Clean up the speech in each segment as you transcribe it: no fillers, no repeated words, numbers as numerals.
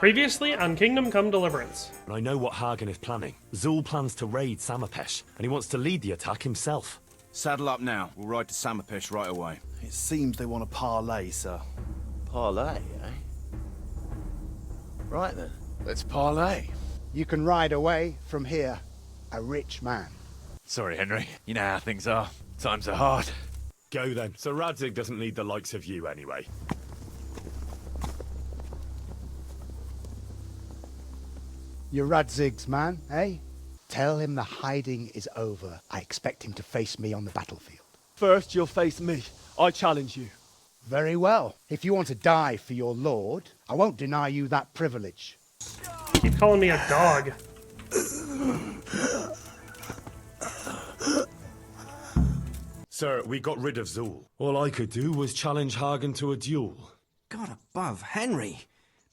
Previously on Kingdom Come Deliverance. I know what Hagen is planning. Zul plans to raid Samapesh, and he wants to lead the attack himself. Saddle up now. We'll ride to Samapesh right away. It seems they want a parley, sir. Parlay, eh? Right then, let's parlay. You can ride away from here, a rich man. Sorry, Henry. You know how things are. Times are hard. Go then. Sir Radzig doesn't need the likes of you anyway. You're Radzig's man, eh? Tell him the hiding is over. I expect him to face me on the battlefield. First, you'll face me. I challenge you. Very well. If you want to die for your lord, I won't deny you that privilege. Keep calling me a dog. Sir, we got rid of Zul. All I could do was challenge Hagen to a duel. God above, Henry.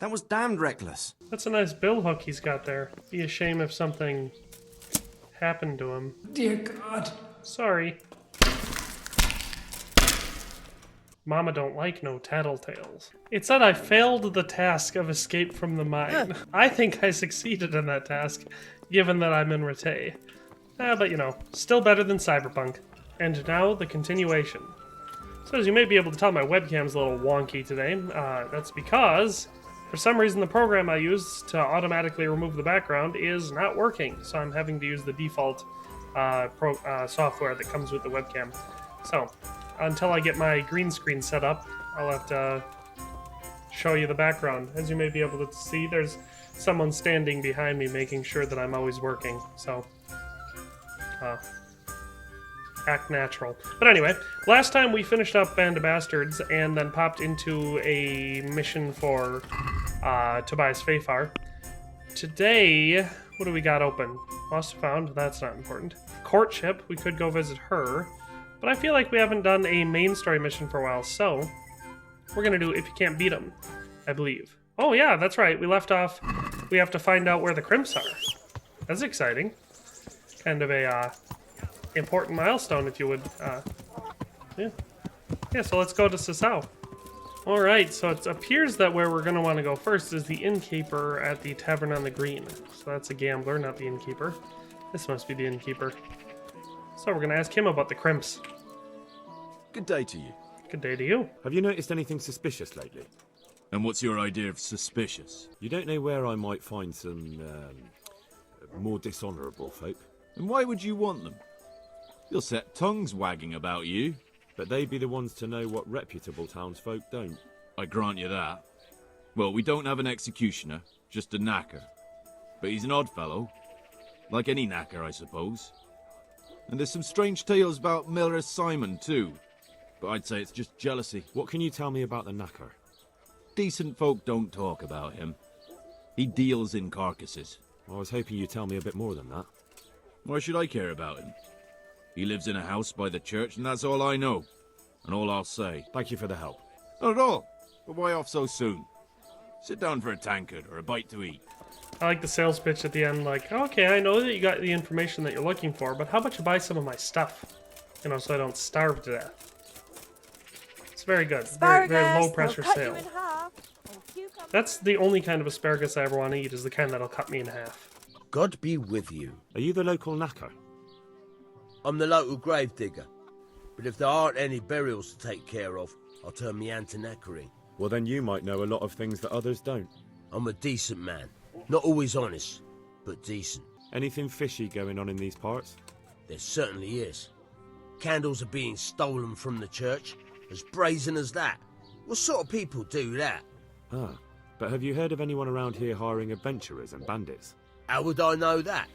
That was damned reckless. That's a nice bill hook he's got there. Be a shame if something happened to him. Dear God. Sorry. Mama don't like no tattletales. It said I failed the task of escape from the mine. I think I succeeded in that task, given that I'm in Rete. But you know, still better than Cyberpunk. And now the continuation. So as you may be able to tell, my webcam's a little wonky today. That's because, for some reason, the program I use to automatically remove the background is not working. So I'm having to use the default software that comes with the webcam. So, until I get my green screen set up, I'll have to show you the background. As you may be able to see, there's someone standing behind me making sure that I'm always working. So, act natural. But anyway, last time we finished up Band of Bastards and then popped into a mission for Tobias Fafar. Today, what do we got open? Lost and Found, that's not important. Courtship, we could go visit her. But I feel like we haven't done a main story mission for a while, so we're gonna do If You Can't Beat 'Em, I believe. Oh yeah, that's right, we left off, we have to find out where the crimps are. That's exciting. Kind of a important milestone, if you would. Yeah, so let's go to Sasau. Alright, so it appears that where we're gonna want to go first is the innkeeper at the Tavern on the Green. So that's a gambler, not the innkeeper. This must be the innkeeper. So we're going to ask him about the crimps. Good day to you. Good day to you. Have you noticed anything suspicious lately? And what's your idea of suspicious? You don't know where I might find some, more dishonourable folk? And why would you want them? You'll set tongues wagging about you. But they'd be the ones to know what reputable townsfolk don't. I grant you that. Well, we don't have an executioner, just a knacker. But he's an odd fellow. Like any knacker, I suppose. And there's some strange tales about Miller Simon, too. But I'd say it's just jealousy. What can you tell me about the knacker? Decent folk don't talk about him. He deals in carcasses. I was hoping you'd tell me a bit more than that. Why should I care about him? He lives in a house by the church, and that's all I know. And all I'll say. Thank you for the help. Not at all. But why off so soon? Sit down for a tankard or a bite to eat. I like the sales pitch at the end, like, okay, I know that you got the information that you're looking for, but how about you buy some of my stuff? You know, so I don't starve to death. It's very good. Very, very low pressure sale. That's the only kind of asparagus I ever want to eat, is the kind that'll cut me in half. God be with you. Are you the local knacker? I'm the local grave digger. But if there aren't any burials to take care of, I'll turn me hand to knackering. Well, then you might know a lot of things that others don't. I'm a decent man. Not always honest, but decent. Anything fishy going on in these parts? There certainly is. Candles are being stolen from the church, as brazen as that. What sort of people do that? Ah, but have you heard of anyone around here hiring adventurers and bandits? How would I know that?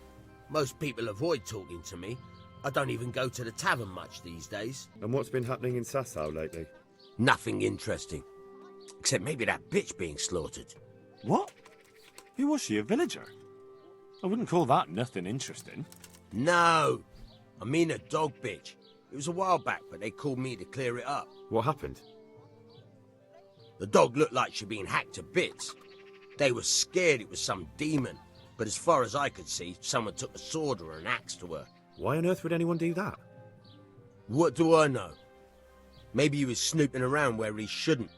Most people avoid talking to me. I don't even go to the tavern much these days. And what's been happening in Sasau lately? Nothing interesting. Except maybe that bitch being slaughtered. What? Who was she, a villager? I wouldn't call that nothing interesting. No, I mean a dog bitch. It was a while back, but they called me to clear it up. What happened? The dog looked like she'd been hacked to bits. They were scared it was some demon, but as far as I could see, someone took a sword or an axe to her. Why on earth would anyone do that? What do I know? Maybe he was snooping around where he shouldn't,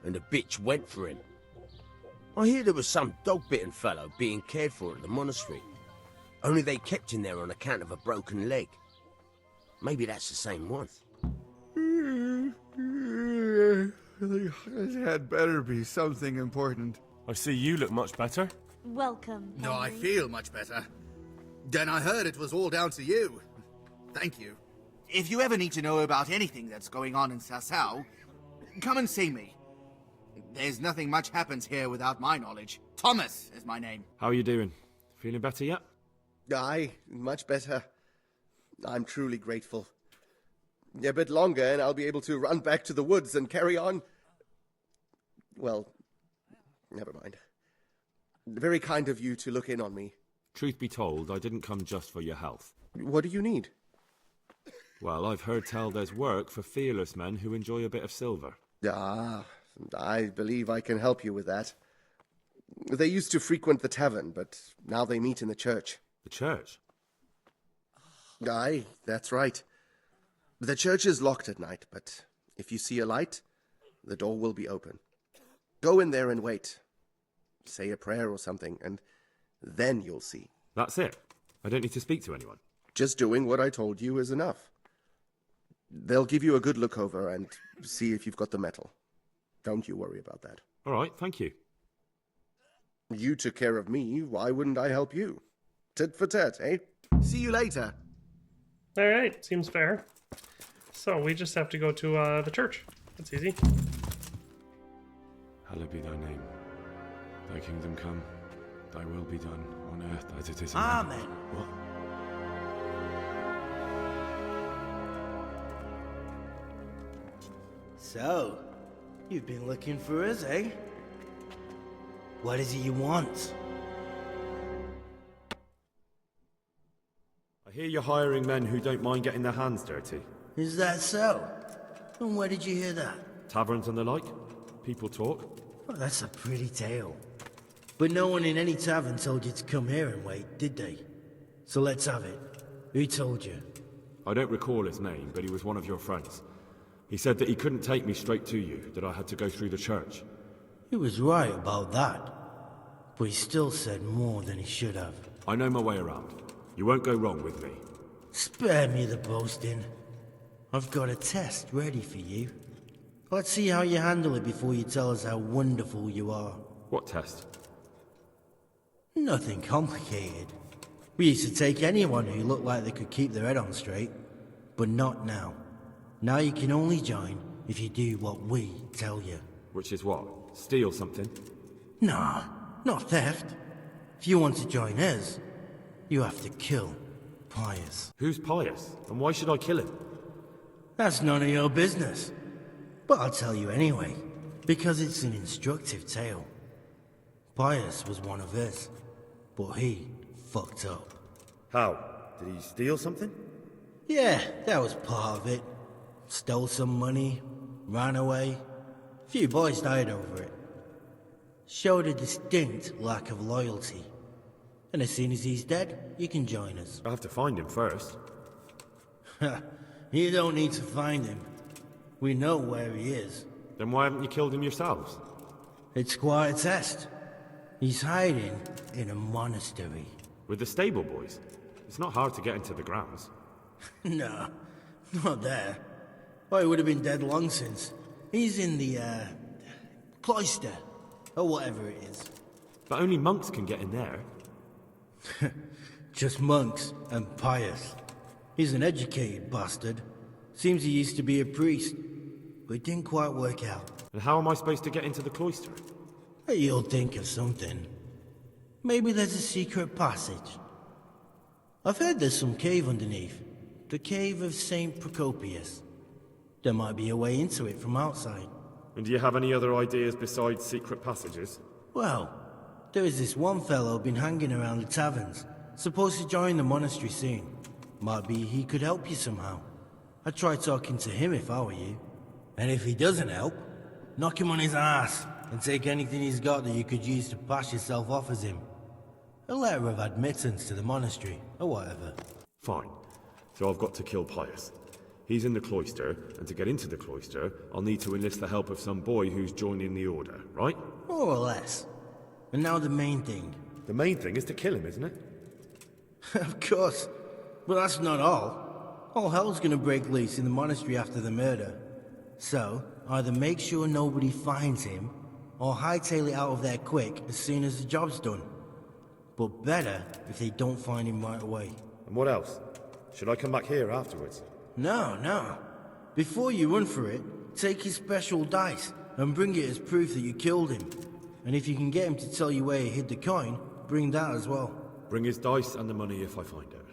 and the bitch went for him. I hear there was some dog-bitten fellow being cared for at the monastery. Only they kept him there on account of a broken leg. Maybe that's the same one. It had better be something important. I see you look much better. Welcome, No, I Henry. feel much better. Then I heard it was all down to you. Thank you. If you ever need to know about anything that's going on in Sasau, come and see me. There's nothing much happens here without my knowledge. Thomas is my name. How are you doing? Feeling better yet? Aye, much better. I'm truly grateful. A bit longer and I'll be able to run back to the woods and carry on. Well, never mind. Very kind of you to look in on me. Truth be told, I didn't come just for your health. What do you need? Well, I've heard tell there's work for fearless men who enjoy a bit of silver. Ah, I believe I can help you with that. They used to frequent the tavern, but now they meet in the church. The church? Aye, that's right. The church is locked at night, but if you see a light, the door will be open. Go in there and wait. Say a prayer or something, and then you'll see. That's it? I don't need to speak to anyone? Just doing what I told you is enough. They'll give you a good look over and see if you've got the metal. Don't you worry about that. All right, thank you. You took care of me, why wouldn't I help you? Tit for tat, eh? See you later. Alright, seems fair. So, we just have to go to the church. That's easy. Hallowed be thy name. Thy kingdom come. Thy will be done on earth as it is in Amen. heaven. What? So, you've been looking for us, eh? What is it you want? I hear you're hiring men who don't mind getting their hands dirty. Is that so? And where did you hear that? Taverns and the like? People talk? Well, that's a pretty tale. But no one in any tavern told you to come here and wait, did they? So let's have it. Who told you? I don't recall his name, but he was one of your friends. He said that he couldn't take me straight to you, that I had to go through the church. He was right about that. But he still said more than he should have. I know my way around. You won't go wrong with me. Spare me the boasting. I've got a test ready for you. Let's see how you handle it before you tell us how wonderful you are. What test? Nothing complicated. We used to take anyone who looked like they could keep their head on straight. But not now. Now you can only join if you do what we tell you. Which is what? Steal something? Nah, not theft. If you want to join us, you have to kill Pious. Who's Pious? And why should I kill him? That's none of your business. But I'll tell you anyway, because it's an instructive tale. Pious was one of us, but he fucked up. How? Did he steal something? Yeah, that was part of it. Stole some money, ran away. A few boys died over it. Showed a distinct lack of loyalty. And as soon as he's dead, you can join us. I have to find him first. You don't need to find him. We know where he is. Then why haven't you killed him yourselves? It's quite a test. He's hiding in a monastery. With the stable boys? It's not hard to get into the grounds. No, not there. Well, he would have been dead long since. He's in the, cloister, or whatever it is. But only monks can get in there. Just monks and Pious. He's an educated bastard. Seems he used to be a priest, but it didn't quite work out. And how am I supposed to get into the cloister? You'll think of something. Maybe there's a secret passage. I've heard there's some cave underneath. The cave of St. Procopius. There might be a way into it from outside. And do you have any other ideas besides secret passages? Well, there is this one fellow been hanging around the taverns. Supposed to join the monastery soon. Might be he could help you somehow. I'd try talking to him if I were you. And if he doesn't help, knock him on his ass and take anything he's got that you could use to pass yourself off as him. A letter of admittance to the monastery, or whatever. Fine. So I've got to kill Pious. He's in the cloister, and to get into the cloister, I'll need to enlist the help of some boy who's joining the order, right? More or less. And now the main thing. The main thing is to kill him, isn't it? Of course. But that's not all. All hell's gonna break loose in the monastery after the murder. So, either make sure nobody finds him, or hightail it out of there quick as soon as the job's done. But better if they don't find him right away. And what else? Should I come back here afterwards? No. Before you run for it, take his special dice and bring it as proof that you killed him. And if you can get him to tell you where he hid the coin, bring that as well. Bring his dice and the money if I find it.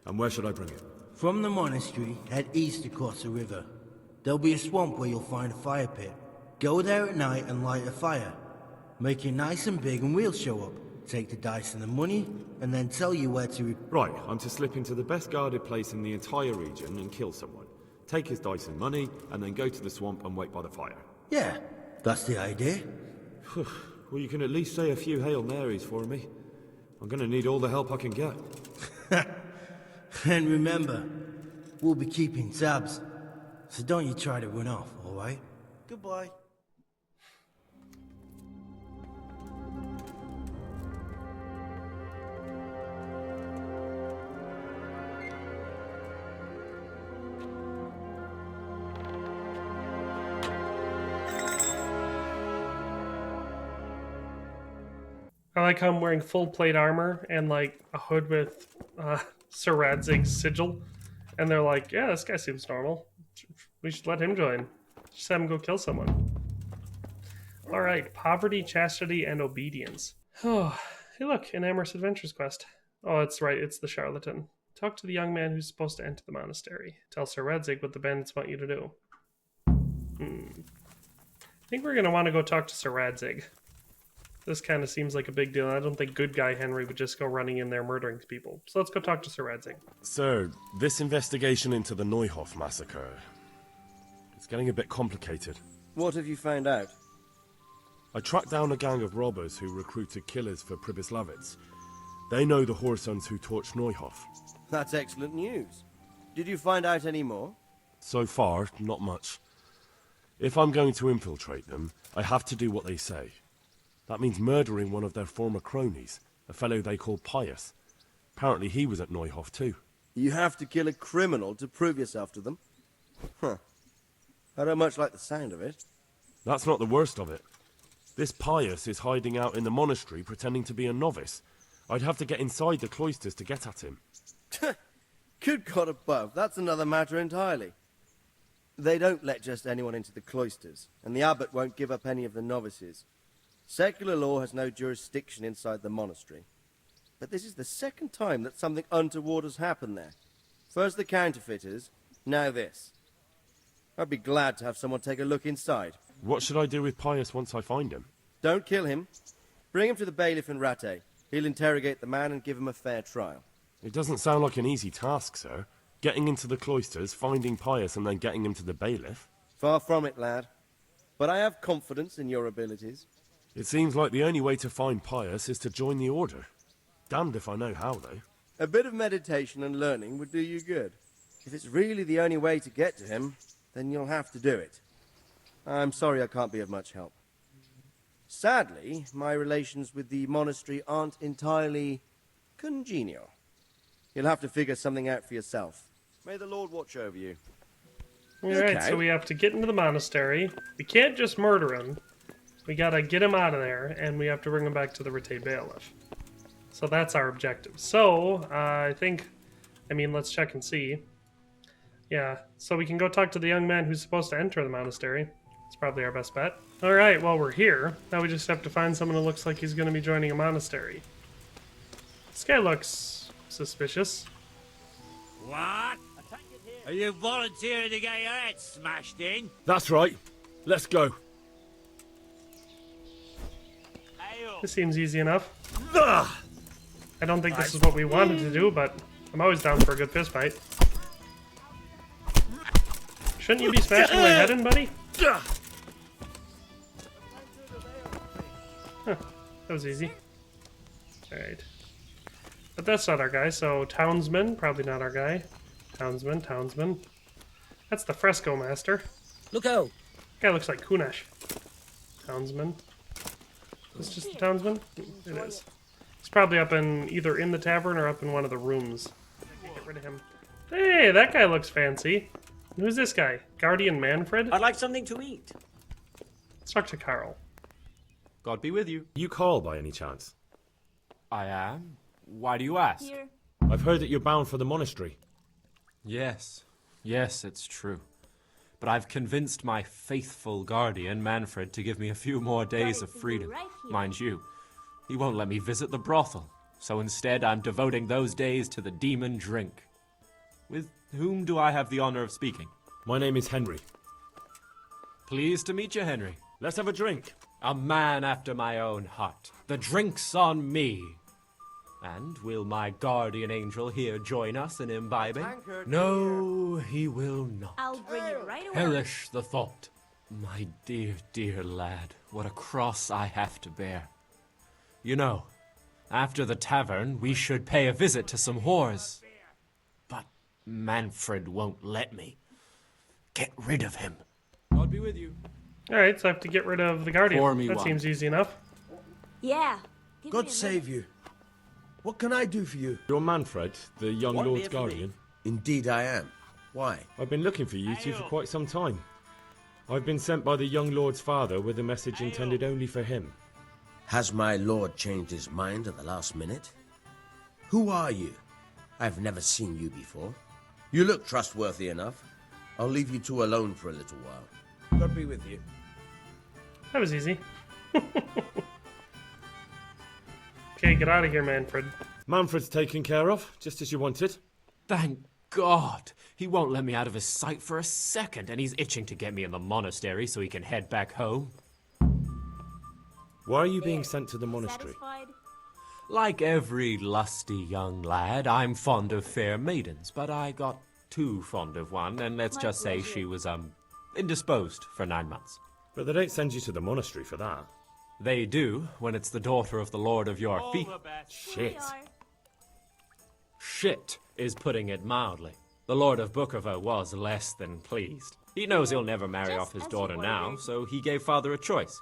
And where should I bring it? From the monastery, head east across the river. There'll be a swamp where you'll find a fire pit. Go there at night and light a fire. Make it nice and big and we'll show up. Take the dice and the money, and then tell you where to... Right, I'm to slip into the best guarded place in the entire region and kill someone. Take his dice and money, and then go to the swamp and wait by the fire. Yeah, that's the idea. Well, you can at least say a few Hail Marys for me. I'm gonna need all the help I can get. And remember, we'll be keeping tabs. So don't you try to run off, alright? Goodbye. I like how I'm wearing full plate armor and like a hood with Sir Radzig's sigil. And they're like, yeah, this guy seems normal. We should let him join. Just have him go kill someone. Alright, poverty, chastity, and obedience. Oh, hey look, an Amorous Adventures quest. Oh, that's right, it's the charlatan. Talk to the young man who's supposed to enter the monastery. Tell Sir Radzig what the bandits want you to do. I think we're going to want to go talk to Sir Radzig. This kind of seems like a big deal. I don't think good guy Henry would just go running in there murdering people. So let's go talk to Sir Radzig. Sir, this investigation into the Neuhof massacre, it's getting a bit complicated. What have you found out? I tracked down a gang of robbers who recruited killers for Pribyslavitz. They know the whoresons who torched Neuhof. That's excellent news. Did you find out any more? So far, not much. If I'm going to infiltrate them, I have to do what they say. That means murdering one of their former cronies, a fellow they call Pious. Apparently he was at Neuhof too. You have to kill a criminal to prove yourself to them? Huh. I don't much like the sound of it. That's not the worst of it. This Pious is hiding out in the monastery pretending to be a novice. I'd have to get inside the cloisters to get at him. Good God above, that's another matter entirely. They don't let just anyone into the cloisters, and the abbot won't give up any of the novices. Secular law has no jurisdiction inside the monastery. But this is the second time that something untoward has happened there. First the counterfeiters, now this. I'd be glad to have someone take a look inside. What should I do with Pious once I find him? Don't kill him. Bring him to the bailiff in Rattay. He'll interrogate the man and give him a fair trial. It doesn't sound like an easy task, sir. Getting into the cloisters, finding Pious, and then getting him to the bailiff. Far from it, lad. But I have confidence in your abilities. It seems like the only way to find Pious is to join the order. Damned if I know how, though. A bit of meditation and learning would do you good. If it's really the only way to get to him, then you'll have to do it. I'm sorry I can't be of much help. Sadly, my relations with the monastery aren't entirely congenial. You'll have to figure something out for yourself. May the Lord watch over you. Alright, so we have to get into the monastery. We can't just murder him. We gotta get him out of there, and we have to bring him back to the Rattay bailiff. So that's our objective. So, let's check and see. Yeah, so we can go talk to the young man who's supposed to enter the monastery. It's probably our best bet. Alright, well, we're here. Now we just have to find someone who looks like he's gonna be joining a monastery. This guy looks suspicious. What? Are you volunteering to get your head smashed in? That's right. Let's go. This seems easy enough. I don't think this is what we wanted to do, but I'm always down for a good fist fight. Shouldn't you be smashing my head in, buddy? Huh, that was easy. Alright. But that's not our guy, so Townsman, probably not our guy. Townsman. That's the fresco master. Look out! Guy looks like Kunesh. Townsman. this just the townsman? It is. He's probably up either in the tavern or up in one of the rooms. Get rid of him. Hey, that guy looks fancy. Who's this guy? Guardian Manfred? I'd like something to eat. Let's talk to Carl. God be with you. You Carl by any chance? I am. Why do you ask? Here. I've heard that you're bound for the monastery. Yes. Yes, it's true. But I've convinced my faithful guardian, Manfred, to give me a few more days of freedom. Mind you, he won't let me visit the brothel. So instead, I'm devoting those days to the demon drink. With whom do I have the honor of speaking? My name is Henry. Pleased to meet you, Henry. Let's have a drink. A man after my own heart. The drink's on me. And will my guardian angel here join us in imbibing? No, he will not. I'll bring it right away. Perish the thought. My dear, dear lad, what a cross I have to bear. You know, after the tavern, we should pay a visit to some whores. But Manfred won't let me. Get rid of him. God be with you. Alright, so I have to get rid of the guardian. Pour me That one. seems easy enough. Yeah. Give me God a save you. What can I do for you? You're Manfred, the young One Lord's beer for me. guardian. Indeed I am. Why? I've been looking for you two for quite some time. I've been sent by the young Lord's father with a message intended only for him. Has my lord changed his mind at the last minute? Who are you? I've never seen you before. You look trustworthy enough. I'll leave you two alone for a little while. God be with you. That was easy. Okay, get out of here, Manfred. Manfred's taken care of, just as you wanted. Thank God. He won't let me out of his sight for a second, and he's itching to get me in the monastery so he can head back home. Why are you being sent to the monastery? Satisfied? Like every lusty young lad, I'm fond of fair maidens, but I got too fond of one, and let's My just say pleasure. she was, indisposed for 9 months. But they don't send you to the monastery for that. They do, when it's the daughter of the Lord of your feet. Shit. Shit is putting it mildly. The Lord of Bookover was less than pleased. He knows he'll never marry off his daughter now, so he gave father a choice.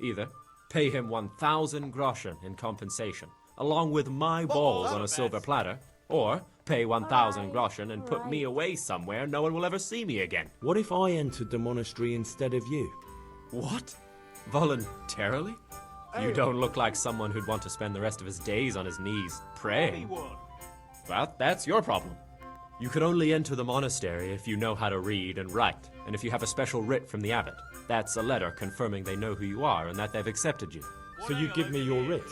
Either pay him 1,000 groschen in compensation, along with my balls on a silver platter, or pay 1,000 groschen and put me away somewhere no one will ever see me again. What if I entered the monastery instead of you? What? Voluntarily? You don't look like someone who'd want to spend the rest of his days on his knees praying. Well, that's your problem. You can only enter the monastery if you know how to read and write, and if you have a special writ from the abbot. That's a letter confirming they know who you are and that they've accepted you. So you give me your writ?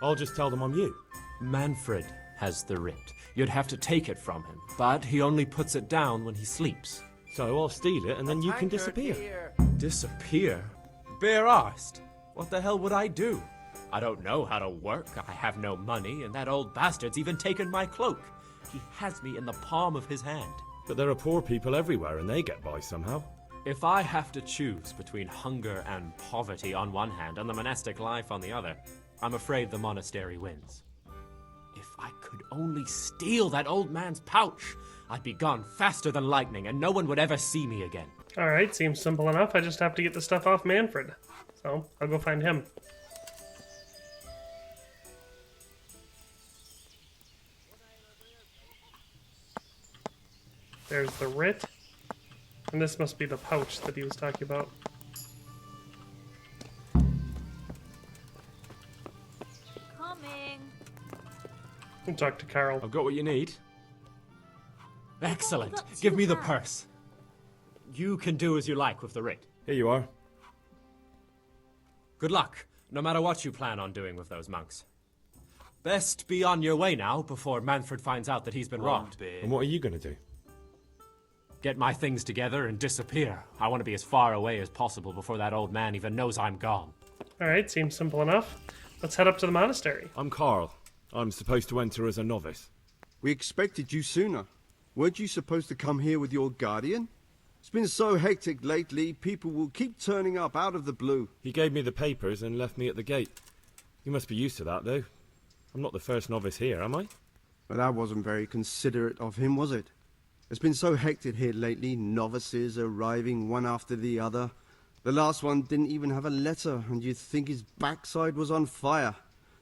I'll just tell them I'm you. Manfred has the writ. You'd have to take it from him, but he only puts it down when he sleeps. So I'll steal it and then you can disappear. Disappear? Bare-arsed? What the hell would I do? I don't know how to work, I have no money, and that old bastard's even taken my cloak. He has me in the palm of his hand. But there are poor people everywhere and they get by somehow. If I have to choose between hunger and poverty on one hand and the monastic life on the other, I'm afraid the monastery wins. If I could only steal that old man's pouch, I'd be gone faster than lightning and no one would ever see me again. Alright, seems simple enough. I just have to get the stuff off Manfred. So, I'll go find him. There's the writ. And this must be the pouch that he was talking about. Coming. I'll talk to Carl. I've got what you need. Excellent. Give me the purse. You can do as you like with the writ. Here you are. Good luck, no matter what you plan on doing with those monks. Best be on your way now before Manfred finds out that he's been robbed. And what are you going to do? Get my things together and disappear. I want to be as far away as possible before that old man even knows I'm gone. Alright, seems simple enough. Let's head up to the monastery. I'm Carl. I'm supposed to enter as a novice. We expected you sooner. Weren't you supposed to come here with your guardian? It's been so hectic lately, people will keep turning up out of the blue. He gave me the papers and left me at the gate. You must be used to that, though. I'm not the first novice here, am I? But that wasn't very considerate of him, was it? It's been so hectic here lately, novices arriving one after the other. The last one didn't even have a letter, and you'd think his backside was on fire,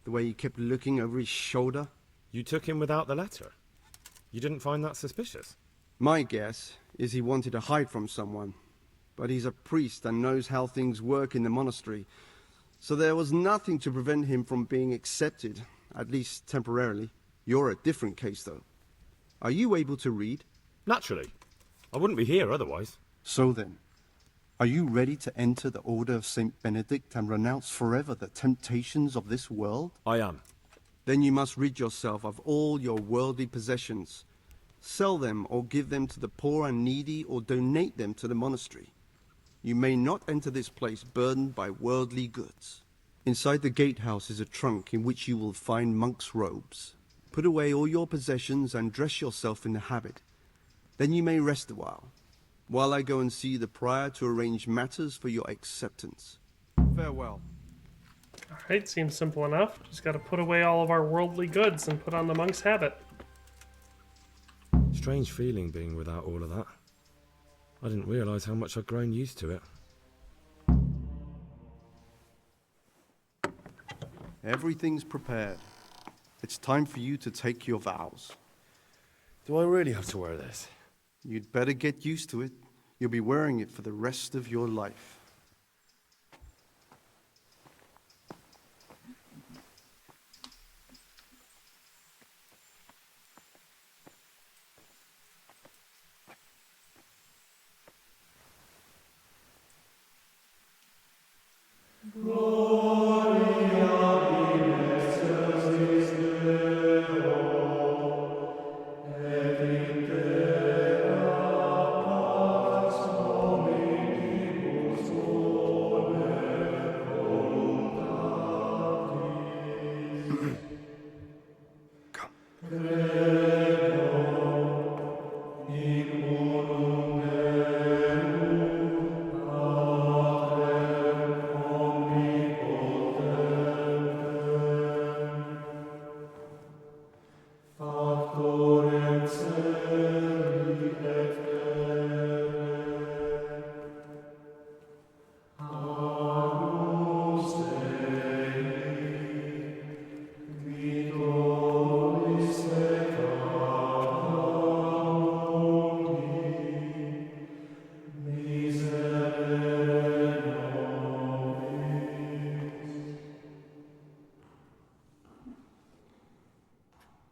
the way he kept looking over his shoulder. You took him without the letter? You didn't find that suspicious? My guess is he wanted to hide from someone, but he's a priest and knows how things work in the monastery, so there was nothing to prevent him from being accepted, at least temporarily. You're a different case, though. Are you able to read? Naturally. I wouldn't be here otherwise. So then, are you ready to enter the Order of St. Benedict and renounce forever the temptations of this world? I am. Then you must rid yourself of all your worldly possessions. Sell them or give them to the poor and needy or donate them to the monastery. You may not enter this place burdened by worldly goods. Inside the gatehouse is a trunk in which you will find monk's robes. Put away all your possessions and dress yourself in the habit. Then you may rest a while I go and see the prior to arrange matters for your acceptance. Farewell. Alright, seems simple enough. Just gotta put away all of our worldly goods and put on the monk's habit. Strange feeling being without all of that. I didn't realise how much I'd grown used to it. Everything's prepared. It's time for you to take your vows. Do I really have to wear this? You'd better get used to it. You'll be wearing it for the rest of your life.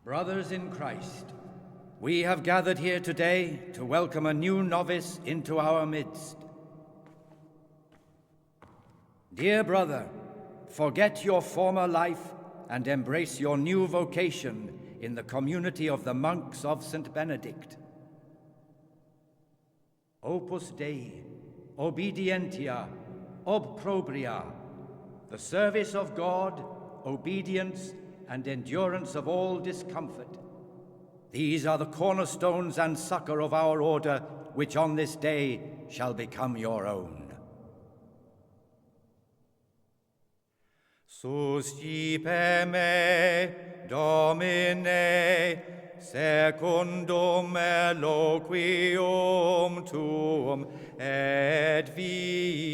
Brothers in Christ, we have gathered here today to welcome a new novice into our midst. Dear brother, forget your former life and embrace your new vocation in the community of the monks of St. Benedict. Opus Dei, obedientia, obprobria, the service of God, obedience, and endurance of all discomfort. These are the cornerstones and succor of our order, which on this day shall become your own. Suscipe me, Domine, secundum eloquium tuum, et vivam.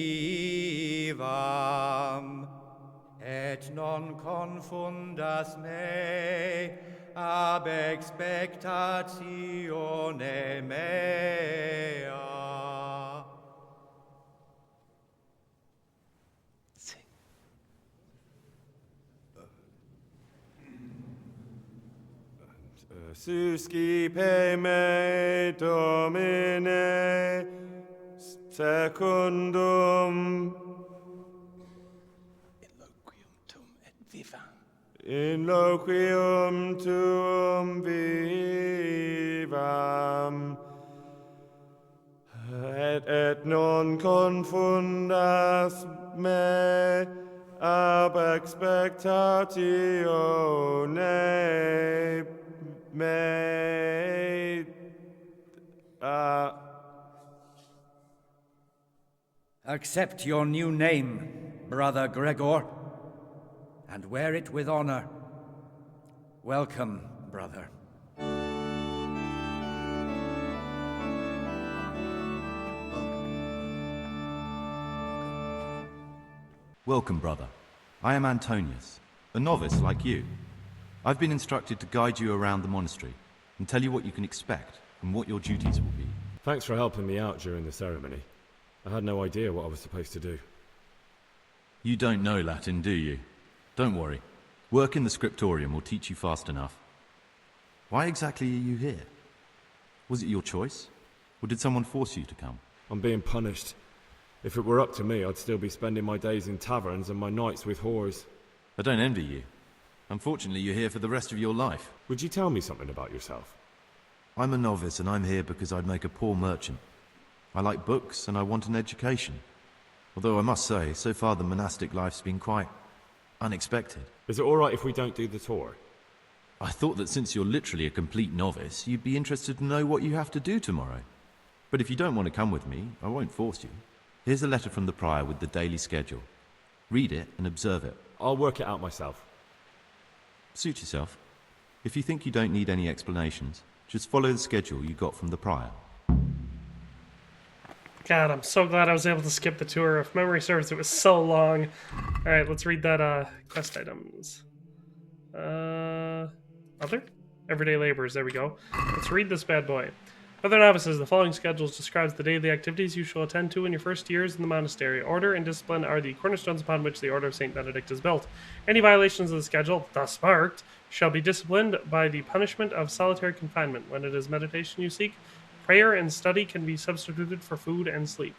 Et non confundas me ab expectatione mea. Suscipe me, Domine, secundum in loquium tuum vivam, et non confundas me ab expectatione mea. Accept your new name, Brother Gregor, and wear it with honor. Welcome, brother. Welcome, brother. I am Antonius, a novice like you. I've been instructed to guide you around the monastery and tell you what you can expect and what your duties will be. Thanks for helping me out during the ceremony. I had no idea what I was supposed to do. You don't know Latin, do you? Don't worry. Work in the scriptorium will teach you fast enough. Why exactly are you here? Was it your choice? Or did someone force you to come? I'm being punished. If it were up to me, I'd still be spending my days in taverns and my nights with whores. I don't envy you. Unfortunately, you're here for the rest of your life. Would you tell me something about yourself? I'm a novice and I'm here because I'd make a poor merchant. I like books and I want an education. Although I must say, so far the monastic life's been quite unexpected. Is it alright if we don't do the tour? I thought that since you're literally a complete novice, you'd be interested to know what you have to do tomorrow. But if you don't want to come with me, I won't force you. Here's a letter from the prior with the daily schedule. Read it and observe it. I'll work it out myself. Suit yourself. If you think you don't need any explanations, just follow the schedule you got from the prior. God, I'm so glad I was able to skip the tour. If memory serves, it was so long. Alright, let's read that, quest items. Other? Everyday laborers, there we go. Let's read this bad boy. Other novices, the following schedule describes the daily activities you shall attend to in your first years in the monastery. Order and discipline are the cornerstones upon which the Order of St. Benedict is built. Any violations of the schedule, thus marked, shall be disciplined by the punishment of solitary confinement. When it is meditation you seek, prayer and study can be substituted for food and sleep.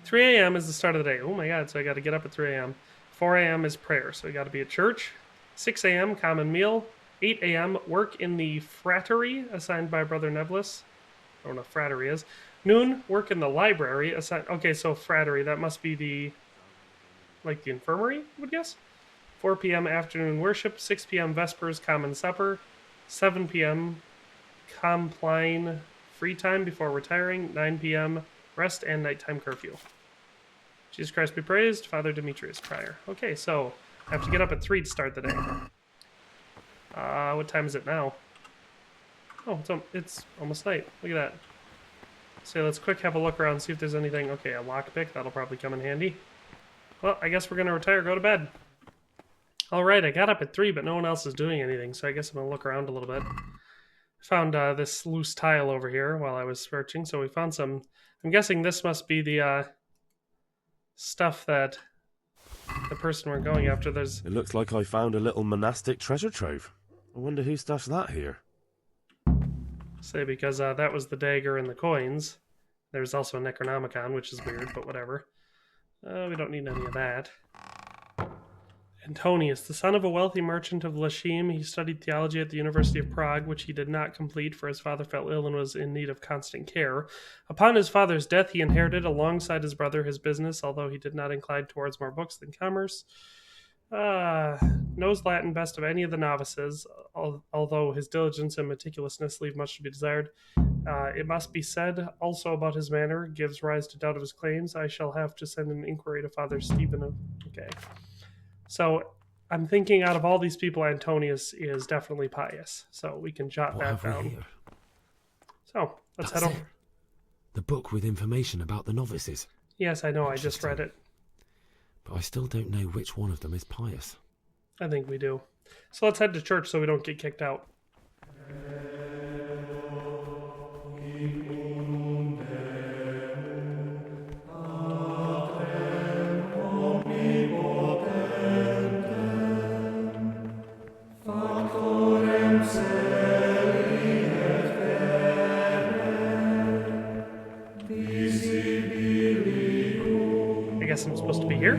3 a.m. is the start of the day. Oh my god, so I got to get up at 3 a.m. 4 a.m. is prayer, so I got to be at church. 6 a.m. common meal. 8 a.m. work in the frattery assigned by Brother Neblis. I don't know what frattery is. Noon, work in the library assigned... Okay, so frattery, that must be the... like the infirmary, I would guess? 4 p.m. afternoon worship. 6 p.m. vespers, common supper. 7 p.m. compline free time before retiring. 9 p.m. rest and nighttime curfew. Jesus Christ be praised. Father Demetrius Prior. Okay, so I have to get up at 3 to start the day. What time is it now? Oh, it's almost night. Look at that. So let's quick have a look around, see if there's anything. Okay, a lockpick. That'll probably come in handy. Well, I guess we're going to retire, go to bed. Alright, I got up at 3, but no one else is doing anything, so I guess I'm going to look around a little bit. Found this loose tile over here while I was searching, so we found some... I'm guessing this must be the stuff that the person we're going after. There's... It looks like I found a little monastic treasure trove. I wonder who stashed that here. Say, because that was the dagger and the coins. There's also a Necronomicon, which is weird, but whatever. We don't need any of that. Antonius, the son of a wealthy merchant of Lachim, he studied theology at the University of Prague, which he did not complete, for his father fell ill and was in need of constant care. Upon his father's death, he inherited, alongside his brother, his business, although he did not incline towards more books than commerce. Knows Latin best of any of the novices, although his diligence and meticulousness leave much to be desired. It must be said also about his manner, gives rise to doubt of his claims. I shall have to send an inquiry to Father Stephen. Okay. So, I'm thinking out of all these people, Antonius is definitely pious. So, we can jot that down. Here? So, let's head over. The book with information about the novices. Yes, I know, I just read it. But I still don't know which one of them is pious. I think we do. So let's head to church so we don't get kicked out. I guess I'm supposed to be here?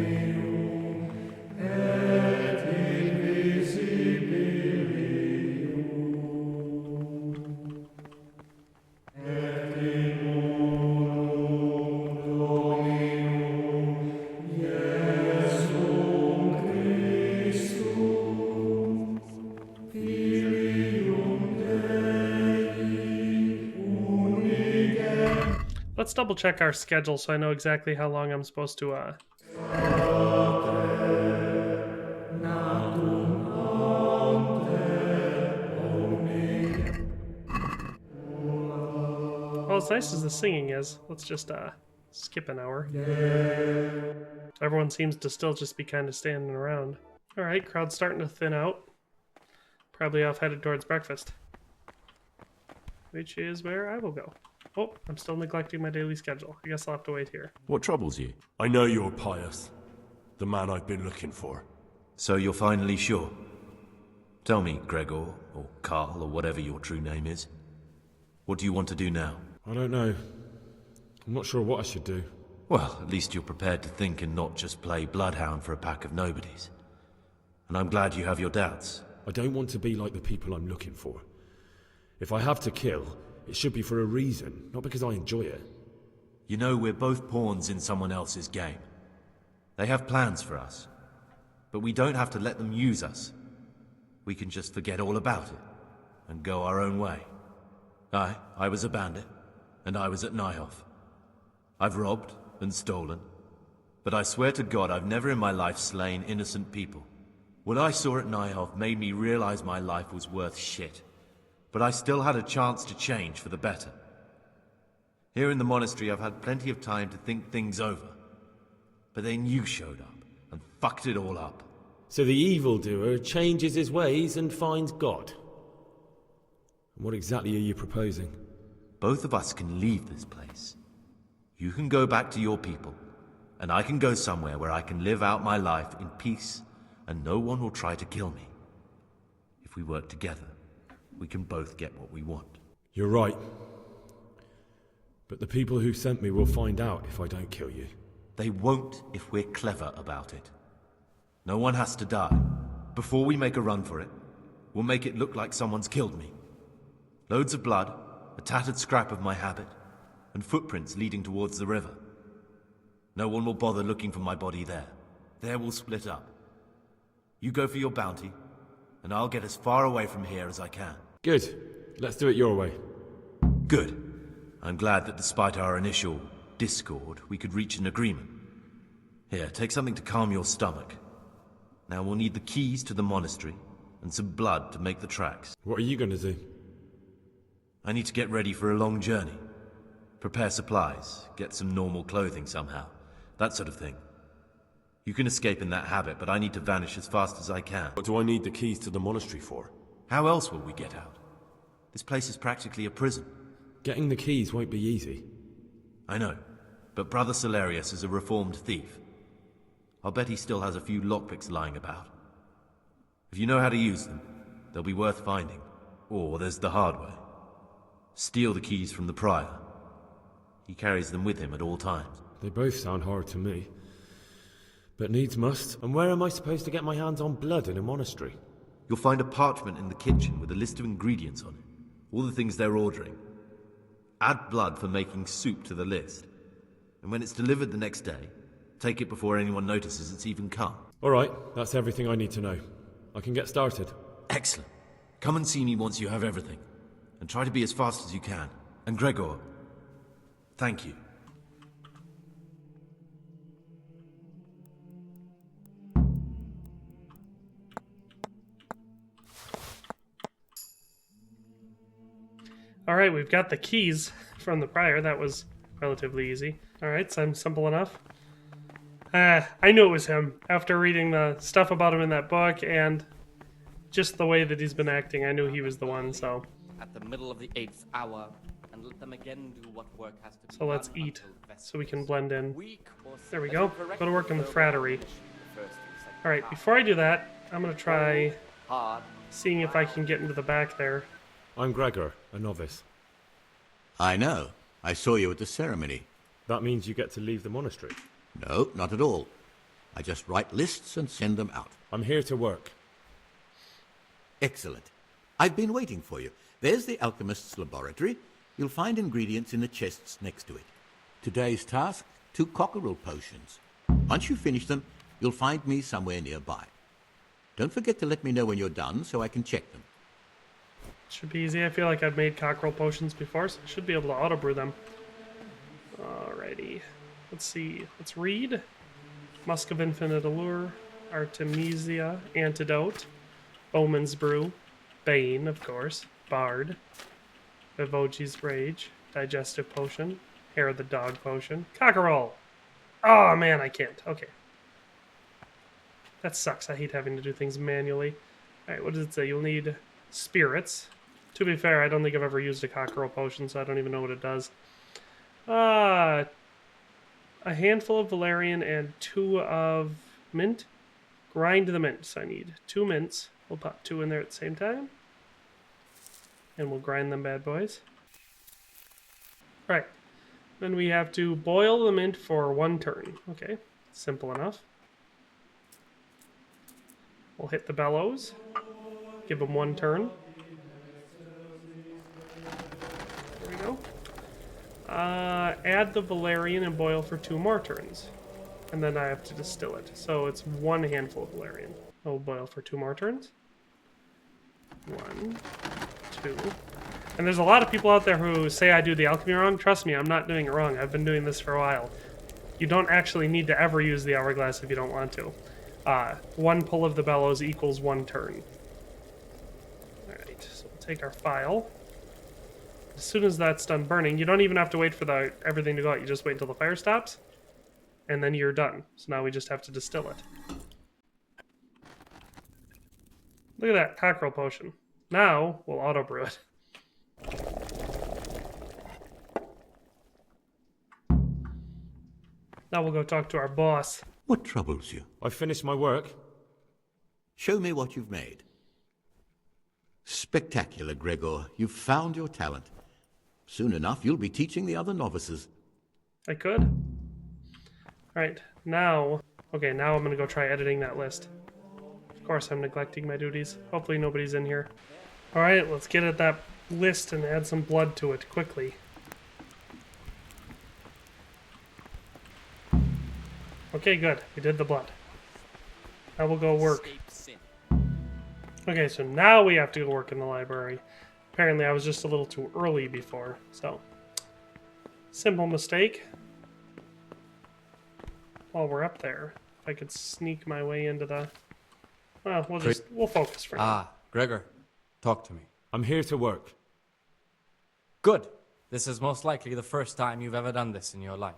Let's double check our schedule so I know exactly how long I'm supposed to Well, as nice as the singing is, let's just Skip an hour. Everyone seems to still just be kind of standing around. Alright, crowd's starting to thin out. Probably off headed towards breakfast. Which is where I will go. Oh, I'm still neglecting my daily schedule. I guess I'll have to wait here. What troubles you? I know you're Pious, the man I've been looking for. So you're finally sure? Tell me, Gregor, or Carl, or whatever your true name is. What do you want to do now? I don't know. I'm not sure what I should do. Well, at least you're prepared to think and not just play bloodhound for a pack of nobodies. And I'm glad you have your doubts. I don't want to be like the people I'm looking for. If I have to kill, it should be for a reason, not because I enjoy it. You know, we're both pawns in someone else's game. They have plans for us, but we don't have to let them use us. We can just forget all about it and go our own way. I was a bandit, and I was at Nyhoff. I've robbed and stolen, but I swear to God I've never in my life slain innocent people. What I saw at Nyhoff made me realize my life was worth shit, but I still had a chance to change for the better. Here in the monastery I've had plenty of time to think things over, but then you showed up and fucked it all up. So the evildoer changes his ways and finds God. And what exactly are you proposing? Both of us can leave this place. You can go back to your people, and I can go somewhere where I can live out my life in peace, and no one will try to kill me. If we work together, we can both get what we want. You're right. But the people who sent me will find out if I don't kill you. They won't if we're clever about it. No one has to die. Before we make a run for it, we'll make it look like someone's killed me. Loads of blood, a tattered scrap of my habit, and footprints leading towards the river. No one will bother looking for my body there. There we'll split up. You go for your bounty, and I'll get as far away from here as I can. Good. Let's do it your way. Good. I'm glad that despite our initial discord, we could reach an agreement. Here, take something to calm your stomach. Now we'll need the keys to the monastery, and some blood to make the tracks. What are you going to do? I need to get ready for a long journey. Prepare supplies, get some normal clothing somehow. That sort of thing. You can escape in that habit, but I need to vanish as fast as I can. What do I need the keys to the monastery for? How else will we get out? This place is practically a prison. Getting the keys won't be easy. I know, but Brother Salarius is a reformed thief. I'll bet he still has a few lockpicks lying about. If you know how to use them, they'll be worth finding. Or there's the hard way. Steal the keys from the prior. He carries them with him at all times. They both sound hard to me. But needs must. And where am I supposed to get my hands on blood in a monastery? You'll find a parchment in the kitchen with a list of ingredients on it. All the things they're ordering. Add blood for making soup to the list. And when it's delivered the next day, take it before anyone notices it's even come. All right, that's everything I need to know. I can get started. Excellent. Come and see me once you have everything. And try to be as fast as you can. And Gregor, thank you. Alright, we've got the keys from the prior. That was relatively easy. Alright, sounds simple enough. I knew it was him. After reading the stuff about him in that book and just the way that he's been acting, I knew he was the one, so... At the middle of the 8th hour, and let them again do what work has to be So let's done eat, until vespers. so we can blend in. Weak or There we let go. them correct Go to work in the their frattery. mission first and second Alright, half. before I do that, I'm gonna try Hard. seeing if I can get into the back there. I'm Gregor, a novice. I know. I saw you at the ceremony. That means you get to leave the monastery? No, not at all. I just write lists and send them out. I'm here to work. Excellent. I've been waiting for you. There's the alchemist's laboratory. You'll find ingredients in the chests next to it. Today's task, 2 cockerel potions. Once you finish them, you'll find me somewhere nearby. Don't forget to let me know when you're done so I can check them. Should be easy. I feel like I've made cockerel potions before, so I should be able to auto-brew them. Alrighty. Let's see. Let's read. Musk of Infinite Allure, Artemisia, Antidote, Bowman's Brew, Bane, of course, Bard, Vivoji's Rage, Digestive Potion, Hair of the dog potion. Cockerel! Oh man, I can't. Okay. That sucks. I hate having to do things manually. Alright, what does it say? You'll need spirits. To be fair, I don't think I've ever used a cockerel potion, so I don't even know what it does. A handful of valerian and 2 of mint. Grind the mints. I need 2 mints. We'll pop 2 in there at the same time. And we'll grind them bad boys. Right. Then we have to boil the mint for 1 turn. Okay, simple enough. We'll hit the bellows. Give them 1 turn. There we go. Add the valerian and boil for 2 more turns. And then I have to distill it. So it's 1 handful of valerian. I'll boil for 2 more turns. 1, 2. And there's a lot of people out there who say I do the alchemy wrong. Trust me, I'm not doing it wrong. I've been doing this for a while. You don't actually need to ever use the hourglass if you don't want to. 1 pull of the bellows equals 1 turn. Alright, so we'll take our file. As soon as that's done burning, you don't even have to wait for everything to go out. You just wait until the fire stops, and then you're done. So now we just have to distill it. Look at that, cockerel potion. Now, we'll auto-brew it. Now we'll go talk to our boss. What troubles you? I've finished my work. Show me what you've made. Spectacular, Gregor. You've found your talent. Soon enough, you'll be teaching the other novices. I could. Alright, now... Okay, now I'm gonna go try editing that list. Of course I'm neglecting my duties. Hopefully nobody's in here. Alright, let's get at that list and add some blood to it quickly. Okay, good. We did the blood. Now we'll go work. Okay, so now we have to go work in the library. Apparently I was just a little too early before, so... Simple mistake. While we're up there, if I could sneak my way into the... Well, we'll focus for now. Ah, Gregor, talk to me. I'm here to work. Good. This is most likely the first time you've ever done this in your life.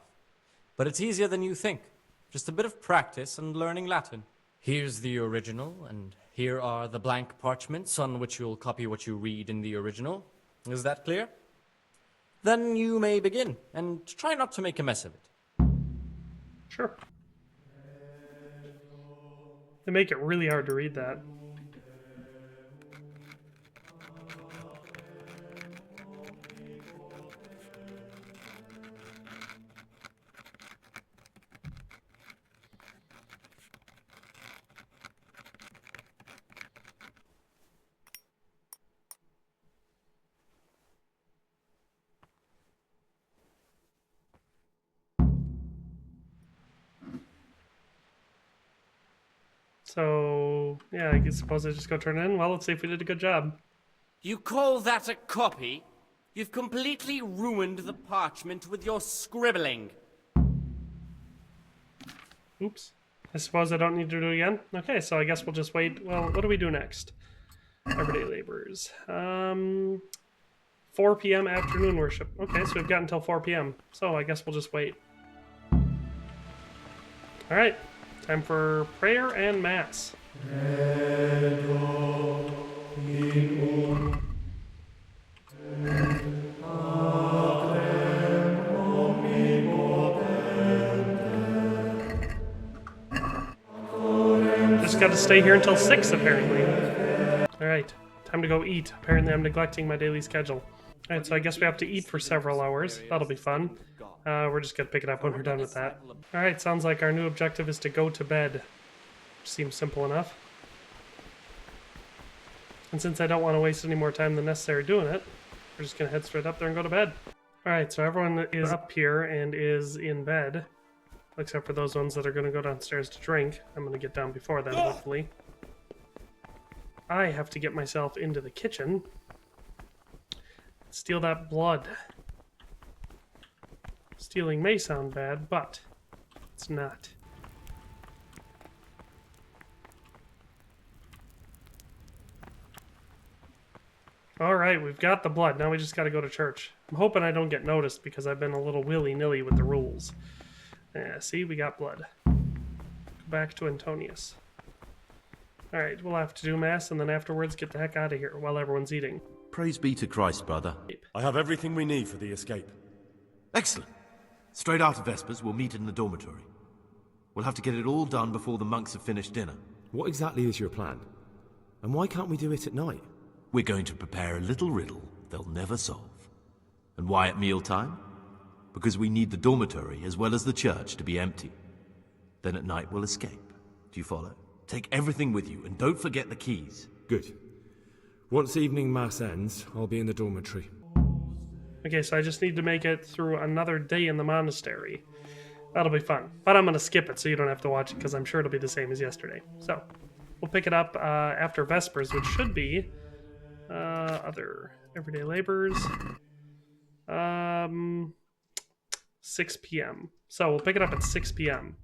But it's easier than you think. Just a bit of practice and learning Latin. Here's the original, and here are the blank parchments on which you'll copy what you read in the original. Is that clear? Then you may begin, and try not to make a mess of it. Sure. They make it really hard to read that. So, yeah, I suppose I just go turn it in. Well, let's see if we did a good job. You call that a copy? You've completely ruined the parchment with your scribbling. Oops. I suppose I don't need to do it again? Okay, so I guess we'll just wait. Well, what do we do next? Everyday laborers. 4 p.m. afternoon worship. Okay, so we've got until 4 p.m. So I guess we'll just wait. Alright. Time for prayer and mass. Just gotta stay here until 6, apparently. Alright, time to go eat. Apparently I'm neglecting my daily schedule. Alright, so I guess we have to eat for several hours. That'll be fun. We're just gonna pick it up when we're done with that. Alright, sounds like our new objective is to go to bed. Seems simple enough. And since I don't want to waste any more time than necessary doing it, we're just gonna head straight up there and go to bed. Alright, so everyone is up here and is in bed. Except for those ones that are gonna go downstairs to drink. I'm gonna get down before then, hopefully. I have to get myself into the kitchen. Steal that blood. Stealing may sound bad, but it's not. Alright, we've got the blood. Now we just gotta go to church. I'm hoping I don't get noticed because I've been a little willy-nilly with the rules. Yeah, see, we got blood. Go back to Antonius. Alright, we'll have to do mass and then afterwards get the heck out of here while everyone's eating. Praise be to Christ, brother. I have everything we need for the escape. Excellent. Straight after Vespers, we'll meet in the dormitory. We'll have to get it all done before the monks have finished dinner. What exactly is your plan? And why can't we do it at night? We're going to prepare a little riddle they'll never solve. And why at mealtime? Because we need the dormitory as well as the church to be empty. Then at night we'll escape. Do you follow? Take everything with you and don't forget the keys. Good. Once evening mass ends, I'll be in the dormitory. Okay, so I just need to make it through another day in the monastery. That'll be fun. But I'm going to skip it so you don't have to watch it because I'm sure it'll be the same as yesterday. So, we'll pick it up after Vespers, which should be other everyday labors. 6 p.m. So, we'll pick it up at 6 p.m.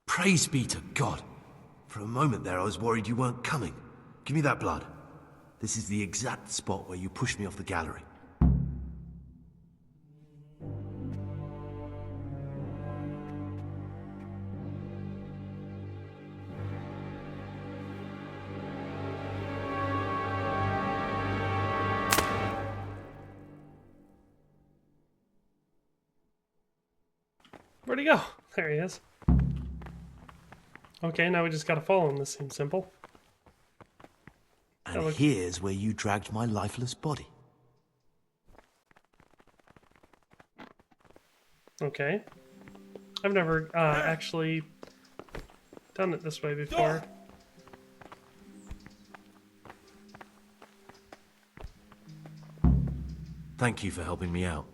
Praise be to God. For a moment there I was worried you weren't coming. Give me that blood. This is the exact spot where you pushed me off the gallery. Where'd he go? There he is. Okay, now we just gotta follow him. This seems simple. And here's where you dragged my lifeless body. Okay. I've never actually done it this way before. Thank you for helping me out.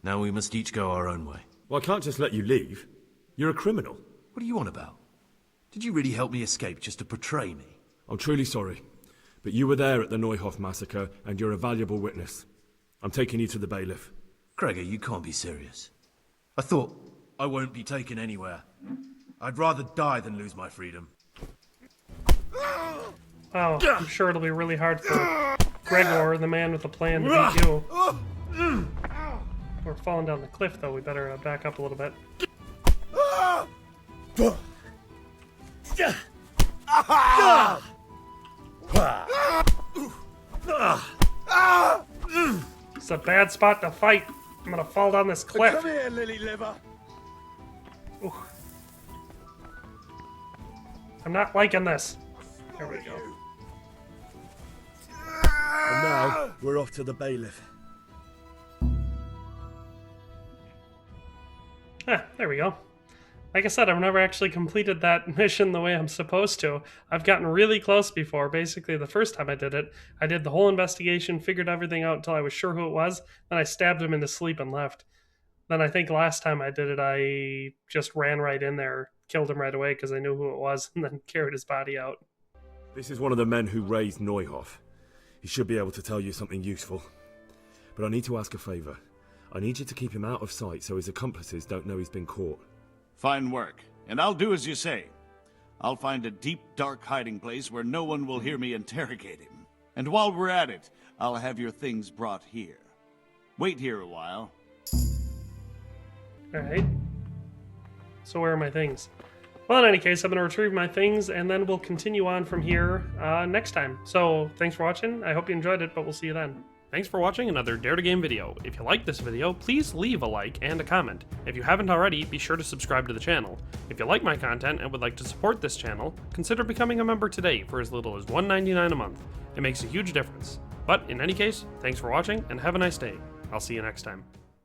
Now we must each go our own way. Well, I can't just let you leave. You're a criminal. What are you on about? Did you really help me escape just to betray me? I'm truly sorry, but you were there at the Neuhof massacre, and you're a valuable witness. I'm taking you to the bailiff. Gregor, you can't be serious. I thought I won't be taken anywhere. I'd rather die than lose my freedom. Wow, I'm sure it'll be really hard for Gregor, the man with a plan, to beat you. We're falling down the cliff, though. We better back up a little bit. It's a bad spot to fight. I'm gonna fall down this cliff. Come here, lily liver. Ooh. I'm not liking this. There we go. And now, we're off to the bailiff. Ah, there we go. Like I said, I've never actually completed that mission the way I'm supposed to. I've gotten really close before. Basically, the first time I did it, I did the whole investigation, figured everything out until I was sure who it was, then I stabbed him into sleep and left. Then I think last time I did it, I just ran right in there, killed him right away because I knew who it was, and then carried his body out. This is one of the men who raised Neuhof. He should be able to tell you something useful. But I need to ask a favour. I need you to keep him out of sight so his accomplices don't know he's been caught. Fine work, and I'll do as you say. I'll find a deep, dark hiding place where no one will hear me interrogate him. And while we're at it, I'll have your things brought here. Wait here a while. Alright. So where are my things? Well, in any case, I'm going to retrieve my things, and then we'll continue on from here next time. So, thanks for watching. I hope you enjoyed it, but we'll see you then. Thanks for watching another Dare to Game video. If you liked this video, please leave a like and a comment. If you haven't already, be sure to subscribe to the channel. If you like my content and would like to support this channel, consider becoming a member today for as little as $1.99 a month. It makes a huge difference. But in any case, thanks for watching and have a nice day. I'll see you next time.